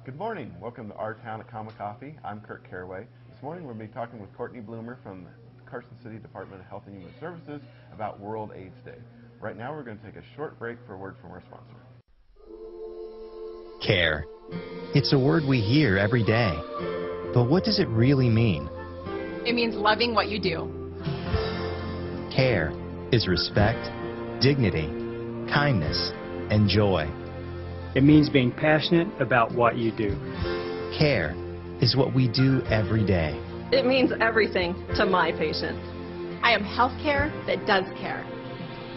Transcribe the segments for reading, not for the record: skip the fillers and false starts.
Good morning. Welcome to Our Town at Comma Coffee. I'm Kurt Caraway. This morning we'll be talking with Cortney Bloomer from the Carson City Department of Health and Human Services about World AIDS Day. Right now we're going to take a short break for a word from our sponsor. Care. It's a word we hear every day. But what does it really mean? It means loving what you do. Care is respect, dignity, kindness, and joy. It means being passionate about what you do. Care is what we do every day. It means everything to my patients. I am healthcare that does care.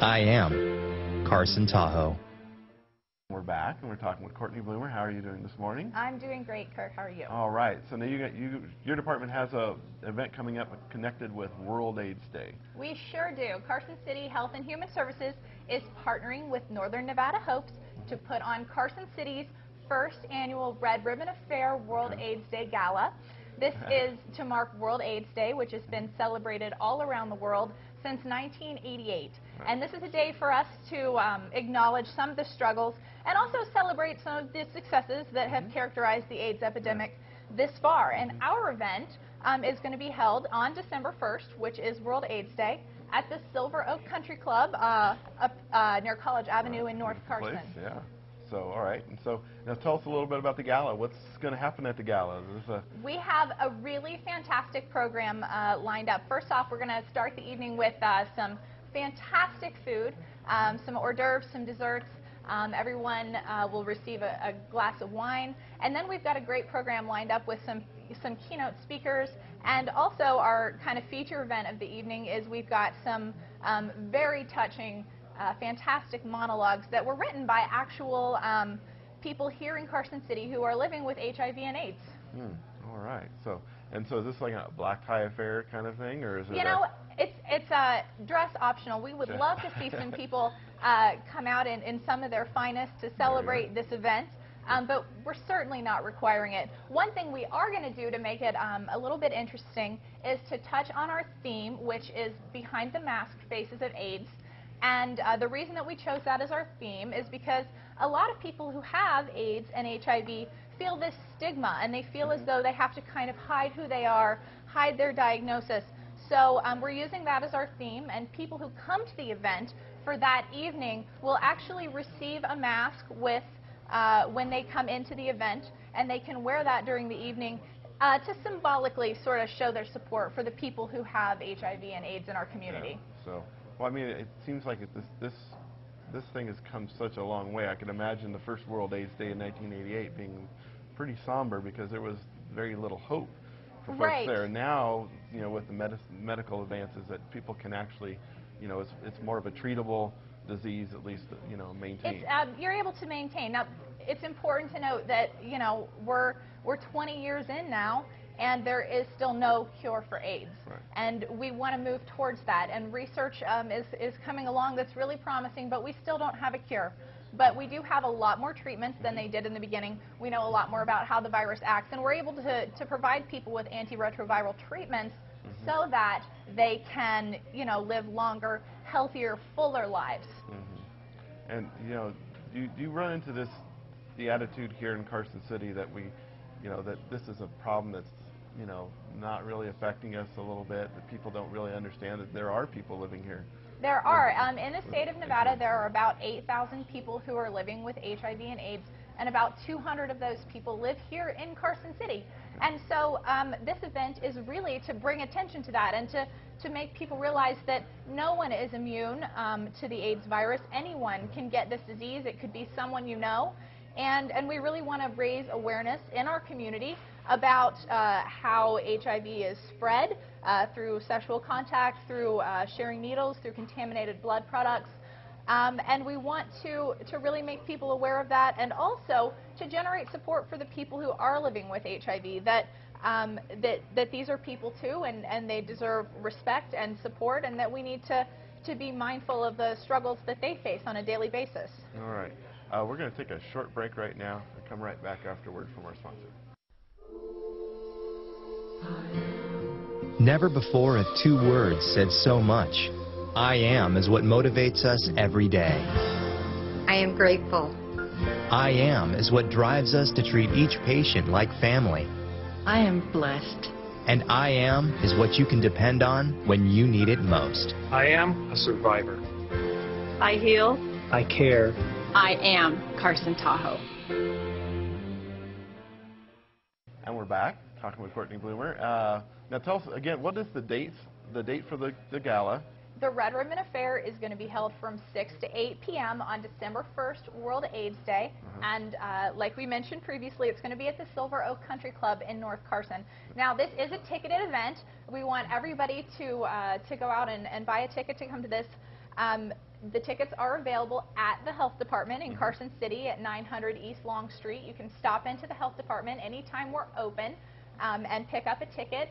I am Carson Tahoe. We're back and we're talking with Cortney Bloomer. How are you doing this morning? I'm doing great, Kurt. How are you? All right. So now your department has an event coming up connected with World AIDS Day. We sure do. Carson City Health and Human Services is partnering with Northern Nevada Hopes to put on Carson City's first annual Red Ribbon Affair World AIDS Day Gala. This is to mark World AIDS Day, which has been celebrated all around the world since 1988. And this is a day for us to acknowledge some of the struggles and also celebrate some of the successes that have characterized the AIDS epidemic this far. And our event is going to be held on December 1st, which is World AIDS Day, at the Silver Oak Country Club up near College Avenue in North Carson. Place, yeah. So, all right. And so, now tell us a little bit about the gala. What's going to happen at the gala? We have a really fantastic program lined up. First off, we're going to start the evening with some fantastic food, some hors d'oeuvres, some desserts. Everyone will receive a glass of wine. And then we've got a great program lined up with some keynote speakers. And also our kind of feature event of the evening is we've got some very touching, fantastic monologues that were written by actual people here in Carson City who are living with HIV and AIDS. All right. So is this like a black tie affair kind of thing, or is it? You know, it's dress optional. We would love to see some people come out in some of their finest to celebrate this event. But we're certainly not requiring it. One thing we are going to do to make it a little bit interesting is to touch on our theme, which is Behind the Mask, Faces of AIDS. And the reason that we chose that as our theme is because a lot of people who have AIDS and HIV feel this stigma, and they feel as though they have to kind of hide who they are, hide their diagnosis. So we're using that as our theme, and people who come to the event for that evening will actually receive a mask with when they come into the event, and they can wear that during the evening to symbolically sort of show their support for the people who have HIV and AIDS in our community. Yeah. So, well, I mean, it seems like this thing has come such a long way. I could imagine the first World AIDS Day in 1988 being pretty somber because there was very little hope for folks there. Now, you know, with the medical advances that people can actually, you know, it's more of a treatable disease, at least, you know, maintain. You're able to maintain. Now, it's important to note that, you know, we're 20 years in now, and there is still no cure for AIDS. Right. And we want to move towards that. And research is coming along that's really promising, but we still don't have a cure. But we do have a lot more treatments than they did in the beginning. We know a lot more about how the virus acts, and we're able to provide people with antiretroviral treatments so that they can, you know, live longer, healthier, fuller lives. And, you know, do you run into the attitude here in Carson City that that this is a problem that's, you know, not really affecting us a little bit, that people don't really understand that there are people living here? There are. In the state of Nevada, there are about 8,000 people who are living with HIV and AIDS, and about 200 of those people live here in Carson City. And so this event is really to bring attention to that and to make people realize that no one is immune to the AIDS virus. Anyone can get this disease. It could be someone you know. And we really want to raise awareness in our community about how HIV is spread through sexual contact, through sharing needles, through contaminated blood products. And we want to really make people aware of that, and also to generate support for the people who are living with HIV, that these are people too, and they deserve respect and support, and that we need to be mindful of the struggles that they face on a daily basis. All right. We're going to take a short break right now and come right back after word from our sponsor. Never before have two words said so much. I am is what motivates us every day. I am grateful. I am is what drives us to treat each patient like family. I am blessed. And I am is what you can depend on when you need it most. I am a survivor. I heal. I care. I am Carson Tahoe. And we're back talking with Cortney Bloomer. Now tell us again, what is the date for the gala? The Red Ribbon Affair is going to be held from 6 to 8 p.m. on December 1st, World AIDS Day. And like we mentioned previously, it's going to be at the Silver Oak Country Club in North Carson. Now, this is a ticketed event. We want everybody to go out and buy a ticket to come to this. The tickets are available at the Health Department in Carson City at 900 East Long Street. You can stop into the Health Department anytime we're open and pick up a ticket.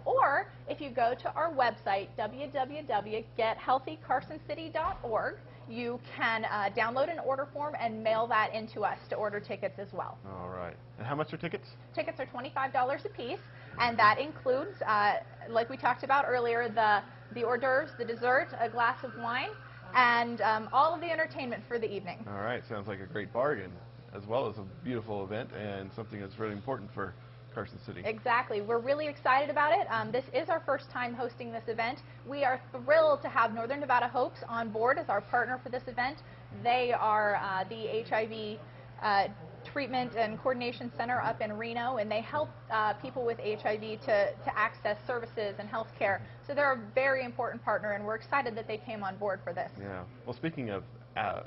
Or if you go to our website, www.gethealthycarsoncity.org, you can download an order form and mail that into us to order tickets as well. All right. And how much are tickets? Tickets are $25 a piece, and that includes, like we talked about earlier, the hors d'oeuvres, the dessert, a glass of wine, and all of the entertainment for the evening. All right. Sounds like a great bargain, as well as a beautiful event and something that's really important for Carson City. Exactly. We're really excited about it. This is our first time hosting this event. We are thrilled to have Northern Nevada Hopes on board as our partner for this event. They are the HIV Treatment and Coordination Center up in Reno, and they help people with HIV to access services and health care. So they're a very important partner, and we're excited that they came on board for this. Yeah. Well, speaking of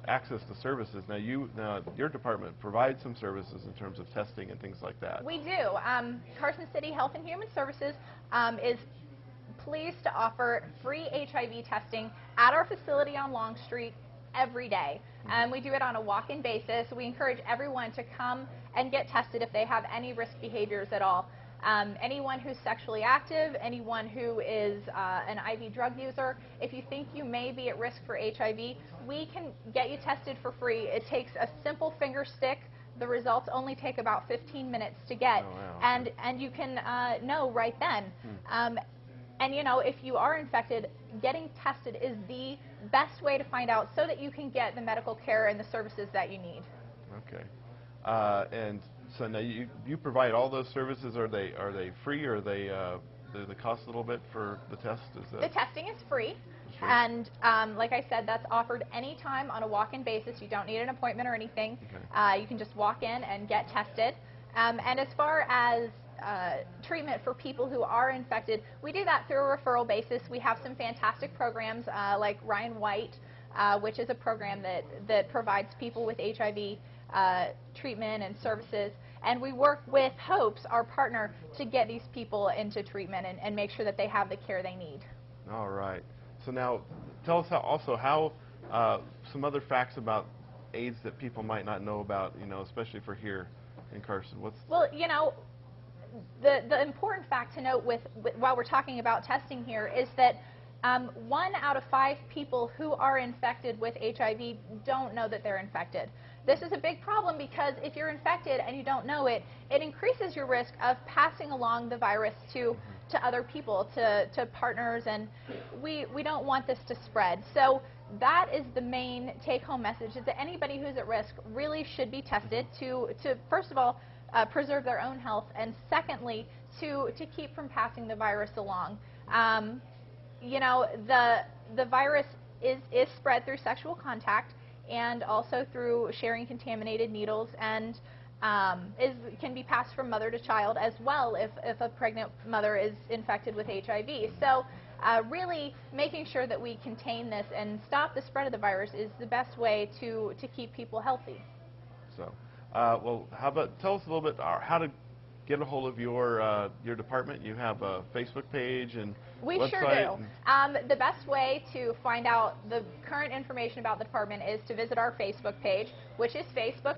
access to services, now your department provides some services in terms of testing and things like that. We do. Carson City Health and Human Services is pleased to offer free HIV testing at our facility on Long Street every day. We do it on a walk-in basis. We encourage everyone to come and get tested if they have any risk behaviors at all. Anyone who's sexually active, anyone who is an IV drug user, if you think you may be at risk for HIV, we can get you tested for free. It takes a simple finger stick. The results only take about 15 minutes to get, and you can know right then. And you know, if you are infected, getting tested is the best way to find out so that you can get the medical care and the services that you need. Okay. And so now you provide all those services. Are they free, or do they cost a little bit for the test? The testing is free. And like I said, that's offered anytime on a walk-in basis. You don't need an appointment or anything. Okay. You can just walk in and get tested. And as far as treatment for people who are infected, we do that through a referral basis. We have some fantastic programs like Ryan White, which is a program that provides people with HIV treatment and services. And we work with Hopes, our partner, to get these people into treatment and make sure that they have the care they need. All right. So now, tell us how some other facts about AIDS that people might not know about, especially for here in Carson. Well, the important fact to note while we're talking about testing here is that 1 out of 5 people who are infected with HIV don't know that they're infected. This is a big problem because if you're infected and you don't know it, it increases your risk of passing along the virus to other people, to partners, and we don't want this to spread. So that is the main take-home message, is that anybody who's at risk really should be tested to first of all, preserve their own health, and secondly, to keep from passing the virus along. The virus is spread through sexual contact and also through sharing contaminated needles, and can be passed from mother to child as well if a pregnant mother is infected with HIV. So really making sure that we contain this and stop the spread of the virus is the best way to keep people healthy. So, well, how about tell us a little bit how to get a hold of your department. You have a Facebook page and we website. Sure do. The best way to find out the current information about the department is to visit our Facebook page, which is Facebook.